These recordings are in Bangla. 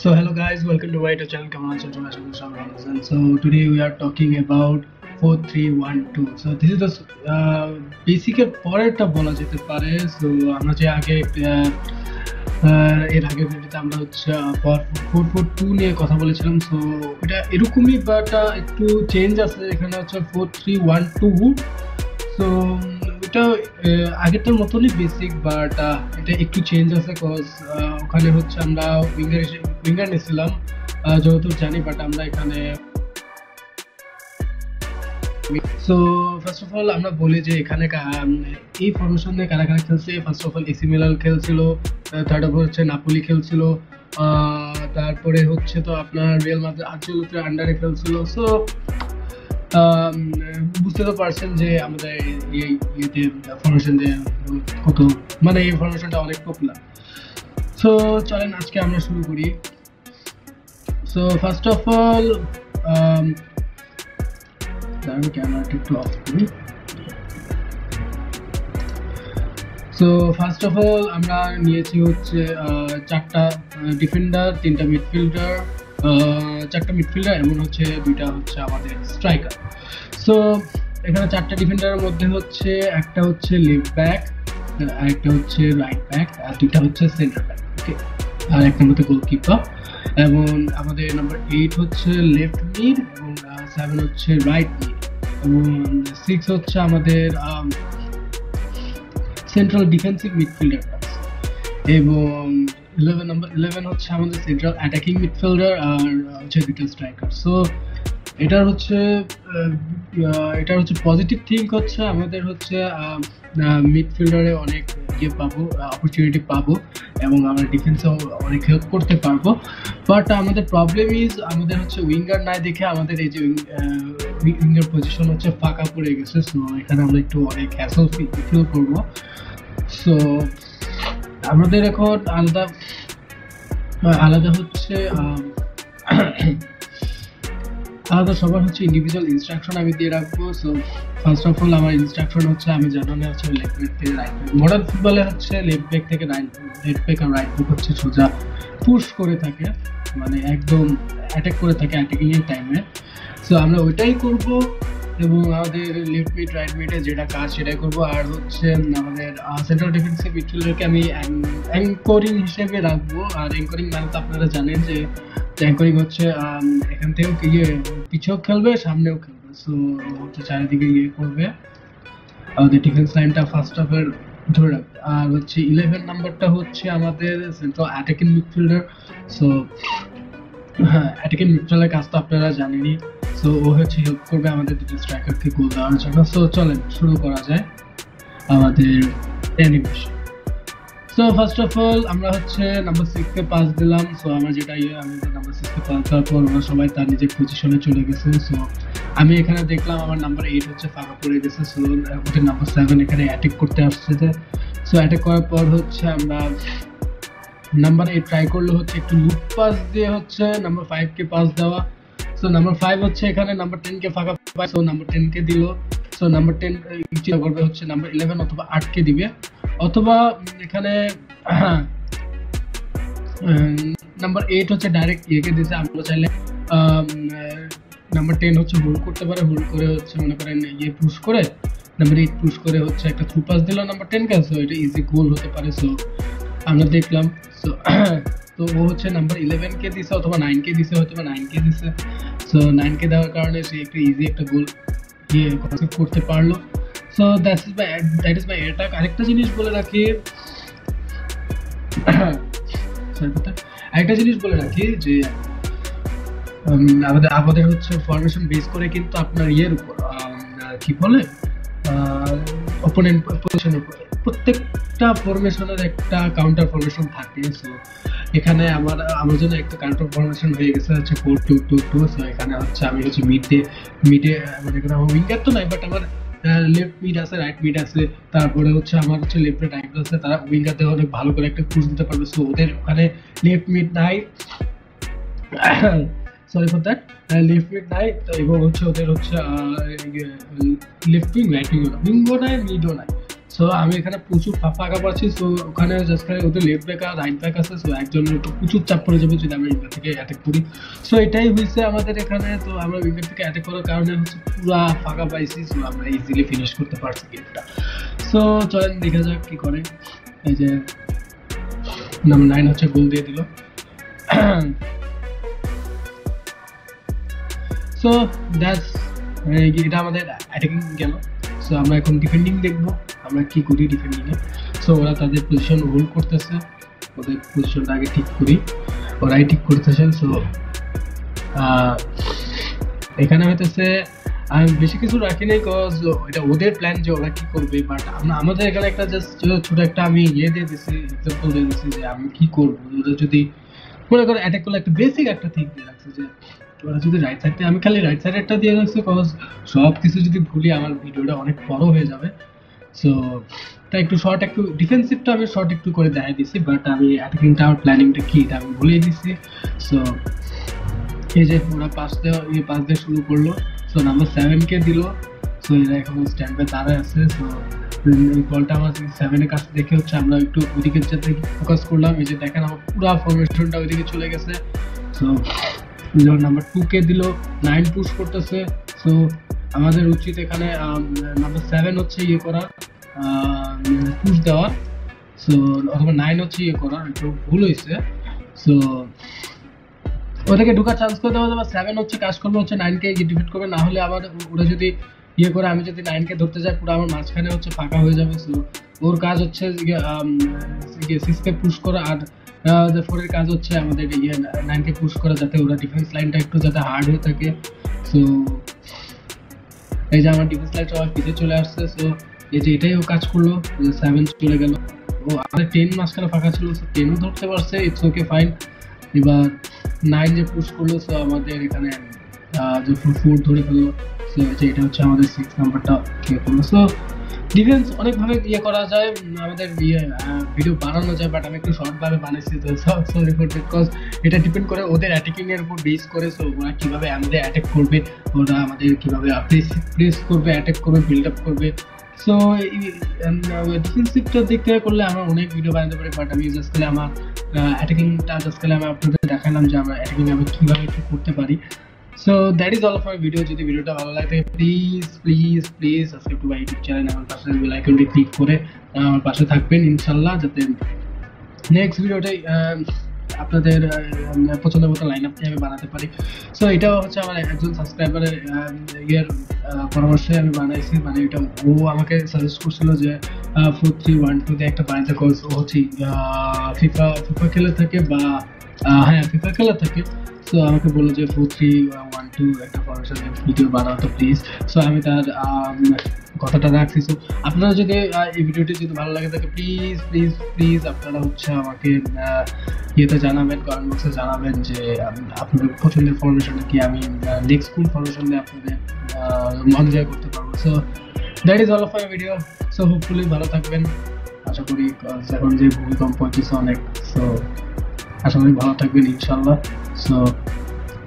So hello guys, welcome to White channel. So today we are talking about 4312. So this is the basic পরেরটা বলা যেতে পারে। So আমরা যে আগে এর আগের ভিডিওতে আমরা হচ্ছে 442 নিয়ে কথা বলেছিলাম। সো এটা এরকমই বাট একটু চেঞ্জ আছে, এখানে হচ্ছে 4312। সো এটা আগেরটার মতনই বেসিক, বাট এটা একটু চেঞ্জ আছে কজ ওখানে হচ্ছে আমরা উইঙ্গার নিয়েছিলাম যতদূর জানি, বাট আমরা এখানে। সো ফার্স্ট অফ অল আমরা বলি যে এখানে এই ফরমেশন নিয়ে কারা কারা খেলছে। First of all AC Milan খেলছিল, থার্ড অফ হচ্ছে নাপোলি খেলছিল, তারপরে হচ্ছে তো আপনার রিয়াল মাদ্রিদ আনচেলত্তির আন্ডারে খেলছিল। সো বুঝতে তো পারছেন যে আমাদের এই ইয়েতে ফরমেশন যে কত, মানে এই ফরমেশনটা অনেক পপুলার। সো চলেন আজকে আমরা শুরু করি। সো ফার্স্ট অফ অল ক্যামেরাটা একটু অফ করি। সো ফার্স্ট অফ অল আমরা নিয়েছি হচ্ছে চারটা ডিফেন্ডার, তিনটা মিডফিল্ডার, চারটা মিডফিল্ডার এবং হচ্ছে দুইটা হচ্ছে আমাদের স্ট্রাইকার। সো এখানে চারটা ডিফেন্ডারের মধ্যে হচ্ছে একটা হচ্ছে লেফট ব্যাক, আরেকটা হচ্ছে রাইট ব্যাক, আর দুইটা হচ্ছে সেন্টার ব্যাক, ওকে, আর একটা মধ্যে গোলকিপার। এবং আমাদের নাম্বার 8 হচ্ছে লেফট মিড, এবং 7 হচ্ছে রাইট মিড, এবং 6 হচ্ছে আমাদের সেন্ট্রাল ডিফেন্সিভ মিডফিল্ডার, এবং নাম্বার 11 হচ্ছে আমাদের সেন্ট্রাল অ্যাটাকিং মিডফিল্ডার, আর হচ্ছে দুটো স্ট্রাইকার। সো এটার হচ্ছে পজিটিভ থিঙ্ক হচ্ছে আমাদের হচ্ছে মিডফিল্ডারে অনেক ইয়ে পাবো, অপরচুনিটি পাবো, এবং আমরা ডিফেন্সেও অনেক হেল্প করতে পারবো। বাট আমাদের প্রবলেম ইজ আমাদের হচ্ছে উইঙ্গার নাই দেখে আমাদের এই যে উইঙ্গার পজিশন হচ্ছে ফাঁকা পড়ে গেছে। সো এখানে আমরা একটু অনেক হ্যাসল ফিল করবো। সো আমাদের এখন আলাদা হচ্ছে আলাদা সবার হচ্ছে ইন্ডিভিজুয়াল ইনস্ট্রাকশন আমি দিয়ে রাখবো। সো ফার্স্ট অফ অল আমার ইনস্ট্রাকশন হচ্ছে আমি জানানো হচ্ছে লেফট ব্যাক থেকে রাইট ব্যাক। মডার্ন ফুটবলে হচ্ছে লেফট ব্যাক থেকে লেফট ব্যাক আর রাইট ব্যাক হচ্ছে সোজা পুশ করে থাকে, মানে একদম অ্যাটাক করে থাকে অ্যাটাকিং এর টাইমে। সো আমরা ওইটাই করব, এবং আমাদের লেফট মিড রাইট মিডে যেটা কাজ সেটাই করবো। আর হচ্ছে আমাদের সেন্ট্রাল ডিফেন্সিভ মিডফিল্ডারকে আমি অ্যাঙ্করিং হিসেবে রাখবো। আর অ্যাঙ্করিং মানে তো আপনারা জানেন যে অ্যাঙ্করিং হচ্ছে এখান থেকেও পিছেও খেলবে, সামনেও খেলবে। সো হচ্ছে চারিদিকে ইয়ে করবে, আমাদের ডিফেন্স লাইনটা ফার্স্ট হাফের ধরে রাখবে। আর হচ্ছে 11 নাম্বারটা হচ্ছে আমাদের সেন্ট্রাল অ্যাটাকিং মিডফিল্ডার। সো হ্যাঁ, অ্যাটাকিং মিডফিল্ডারের কাজ তো আপনারা জানেনই। সো ও হচ্ছে হেল্প করবে আমাদের দুটো স্ট্রাইকারকে গোল দেওয়ার জন্য। সো চলেন শুরু করা যায় আমাদের animation. So first of all আমরা হচ্ছে নাম্বার 6 কে পাস দিলাম। সো আমার যেটা আমি নাম্বার 6 কে পাস দেওয়ার পর ওরা সবাই তার নিজের পজিশনে চলে গেছে। সো আমি এখানে দেখলাম আমার নাম্বার 8 হচ্ছে ফাঁকা পড়ে গেছে। সো ওদের নাম্বার 7 এখানে অ্যাটাক করতে আসছে। সো অ্যাটাক করার পর হচ্ছে আমরা নাম্বার 8 ট্রাই করলে হচ্ছে একটু লুপ পাস দিয়ে হচ্ছে নাম্বার 5 কে পাস দেওয়া। সো নাম্বার 5 হচ্ছে এখানে নাম্বার 10 কে ফাঁকা পায়। সো নাম্বার 10 কে দিল। সো নাম্বার 10 চিন্তা করবে হচ্ছে নাম্বার 11 অথবা 8 কে দিবে, অথবা এখানে নাম্বার 8 হচ্ছে ডাইরেক্ট ইয়েকে দিয়েছে। আমরা চাইলে নাম্বার 10 হচ্ছে হোল্ড করতে পারে, হোল্ড করে হচ্ছে মনে করেন ইয়ে পুশ করে নাম্বার 8 পুশ করে হচ্ছে একটা থ্রু পাস দিল নাম্বার 10 কে। সো এটা ইজি গোল হতে পারে। সো আমরা দেখলাম। সো তো ও হচ্ছে নাম্বার 11 কে দিছে অথবা 9 কে দিছে, হয়তো 9 কে দিছে। সো 9 কে দেওয়ার কারণে সে একটা ইজি একটা গোল ইয়ে কনসেপ্ট করতে পারলো। So that is my attack. আরেকটা জিনিস বলে রাখি যে আমাদের হচ্ছে ফরমেশন বেস করে কিন্তু আপনার ইয়ের উপর কি বলে অপোনেন্ট পজিশনের উপর প্রত্যেকটা ফরমেশনের একটা কাউন্টার ফরমেশন থাকে। সো এখানে আমার জন্য একটা কাউন্টার ফরমেশন হয়ে গেছে হচ্ছে 4-2-2-2। সো এখানে হচ্ছে আমি হচ্ছে মিডে মানে আমার উইঙ্গার তো নাই, বাট আমার লেফট মিড আছে, রাইট মিড আছে, তারপরে হচ্ছে আমার হচ্ছে লেফট রাইট আছে, তারা উইঙ্গারতে অনেক ভালো করে একটা পুশ দিতে পারবে। সো ওদের ওখানে লেফট মিড নাই, sorry for that, left mid নাই, এবং হচ্ছে ওদের হচ্ছে লেফট উইং রাইট উইংও নাই, মিডও নাই। সো আমি এখানে প্রচুর ফাঁকা পাচ্ছি। সো ওখানে জাস্ট ওদের লেফট ব্যাক আর রাইট ব্যাক আছে। সো একজনের উপর প্রচুর চাপ পড়ে যাবে যদি আমরা উইঙ্গার থেকে অ্যাটাক করি। সো এটাই হয়েছে আমাদের এখানে। তো আমরা উইঙ্গার থেকে অ্যাটাক করার কারণে হচ্ছে পুরা ফাঁকা পাইছি। সো আমরা ইজিলি ফিনিশ করতে পারছি গেমটা। সো চলেন দেখা যাক কি করে। এই যে নাম্বার 9 হচ্ছে গোল দিয়ে দিল। সো দ্যাটস এটা আমাদের অ্যাটাকিং গেল। সো আমরা এখন ডিফেন্ডিং দেখবো আমরা কি করি ডিফেন্ডিংয়ে। সো ওরা তাদের পজিশন হোল্ড করতেছে, ওদের পজিশনটা আগে ঠিক করি, ওরাই ঠিক করতেছে। সো এখানে হইতেছে আমি বেশি কিছু রাখি নাই, কজ এটা ওদের প্ল্যান যে ওরা কি করবে। বাট আমাদের এখানে একটা জাস্ট ছোট একটা আমি দিয়ে দিয়েছি, এক্সাম্পল দিয়ে দিয়েছি যে আমি কি করবো। ওরা যদি মনে করো অ্যাটাক করলে একটা বেসিক একটা থিং দিয়ে রাখছে যে ওরা যদি রাইট সাইডে, আমি খালি রাইট সাইডেরটা দিয়ে রাখছি কজ সব কিছু যদি ভুলি আমার ভিডিওটা অনেক বড় হয়ে যাবে। সো তাই একটু শর্ট, একটু ডিফেন্সিভটা আমি শর্ট একটু করে দেখাই দিচ্ছি, বাট আমি অ্যাটাকিংটা আমার প্ল্যানিংটা কি এটা আমি বলেই দিচ্ছি। সো এই যে ওরা পাস দিয়ে শুরু করলো। সো নাম্বার 7কে দিল। সো এরা এখন স্ট্যান্ড বাই দাঁড়ায় আছে। সো এই বলটা আমার 7-এর কাছে দেখে হচ্ছে আমরা একটু ওইদিকে যাতে ফোকাস করলাম। এই যে দেখেন আমার পুরো ফরমেশনটা ওইদিকে চলে গেছে। সো নাম্বার 2কে দিল, 9 পুশ করতেছে। সো আমাদের উচিত এখানে নাম্বার 7 হচ্ছে ইয়ে করা, পুশ দেওয়া। সো অথবা 9 হচ্ছে ইয়ে করা, একটু ভুল হয়েছে। সো ওদেরকে ঢোকার চান্স করে দেওয়া যাবে। 7 হচ্ছে কাজ করবে হচ্ছে 9কে ডিফিট করবে, না হলে আবার ওরা যদি ইয়ে করে আমি যদি 9কে ধরতে যাই পুরো আমার মাঝখানে হচ্ছে ফাঁকা হয়ে যাবে। সো ওর কাজ হচ্ছে 6কে পুশ করা, আর 4-এর কাজ হচ্ছে আমাদের ইয়ে 9কে পুশ করা, যাতে ওরা ডিফেন্স লাইনটা একটু যাতে হার্ড হয়ে থাকে। সো এই যে আমার ডিফেন্স লাইন সবাই পিছিয়ে চলে আসছে। সো এই যে এটাই ও কাজ করলো, 7 চলে গেল। ও আমাদের 10 মাঝখানে ফাঁকা ছিল, 10ও ধরতে পারছে, ইটস ওকে ফাইন। এবার 9 যে পুশ করলো, সো আমাদের এখানে যে 4 ধরে ফেললো। সো এটা হচ্ছে আমাদের 6 নাম্বারটা ইয়ে করলো। সো ডিফেন্স অনেকভাবে ইয়ে করা যায়, আমাদের ইয়ে ভিডিও বানানো যায়, বাট আমি একটু শর্টভাবে বানাইছি। তো সরি ফর দ্যাট, কজ এটা ডিপেন্ড করে ওদের অ্যাটাকিং এর উপর বেস করে। সো ওরা কীভাবে আমাদের অ্যাটাক করবে, ওরা আমাদের কীভাবে প্রেস করবে, অ্যাটাক করবে, বিল্ড আপ করবে। সো ডিফেন্সিভটার দিক থেকে করলে আমরা অনেক ভিডিও বানাতে পারি, বাট আমি জাস্ট খালি আমার অ্যাটাকিংটা জাস্ট খালি আমি আপনাদের দেখালাম যে আমরা অ্যাটাকিং আমি কীভাবে কি করতে পারি। So that is all of my video. যদি ভিডিওটা ভালো লাগে please please please subscribe to my YouTube channel, আমার পাশে বেল আইকনটি ক্লিক করে আমার পাশে থাকবেন ইনশাল্লাহ, যাতে নেক্সট ভিডিওটাই আপনাদের পছন্দের মতো লাইন আপনি আমি বানাতে পারি। সো এটাও হচ্ছে আমার একজন সাবস্ক্রাইবারের ইয়ের পরামর্শে আমি বানাইছি। মানে এটা ও আমাকে সাজেস্ট করছিল যে 4-3-1-2 দিয়ে একটা বানাতে, কজ ও হচ্ছে ফিফা খেলে থাকে, বা হ্যাঁ ফিফা খেলে থাকে। সো আমাকে বললো যে 4-3-1-2 একটা ফরমেশনের ভিডিও বানাতো প্লিজ। সো আমি তার কথাটা রাখছি। সো আপনারা যদি এই ভিডিওটি যদি ভালো লাগে থাকে প্লিজ প্লিজ প্লিজ আপনারা হচ্ছে আমাকে ইয়েতে জানাবেন, কমেন্ট বক্সে জানাবেন যে আপনাদের পছন্দের ফরমেশনটা কি, আমি নেক্সট কোন ফরমেশন নিয়ে আপনাদের এনজয় করতে পারবো। So that is all of my video. So hopefully ভালো থাকবেন আশা করি, এখন যে ভূমিকম্প হচ্ছে অনেক। সো আশা করি ভালো থাকবেন ইনশাল্লাহ। So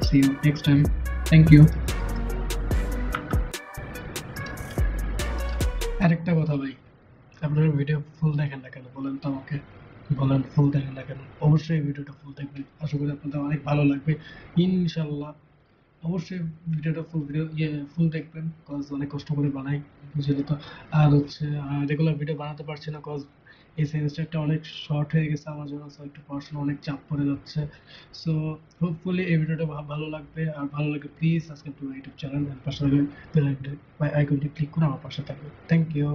see you next time, thank you. আরেকটা কথা ভাই, আপনারা ভিডিও ফুল দেখেন না কেন বলেন তো আমাকে, বলেন ফুল দেখেন না কেন? অবশ্যই ভিডিওটা ফুল দেখবেন, আশা করি আপনাদের অনেক ভালো লাগবে ইনশাল্লাহ। অবশ্যই ভিডিওটা ফুল দেখবেন, কজ অনেক কষ্ট করে বানাই বুঝলি তো। আর হচ্ছে রেগুলার ভিডিও বানাতে পারছি না, কজ এই সেমিস্টারটা অনেক শর্ট হয়ে গেছে আমার জন্য। সো একটু পড়াশোনা অনেক চাপ পড়ে যাচ্ছে। সো হোপফুলি এই ভিডিওটা ভালো লাগবে, আর ভালো লাগে please subscribe to my YouTube channel, এর পাশে বেল আইকনটি ক্লিক করে আমার পাশে থাকবে। Thank you.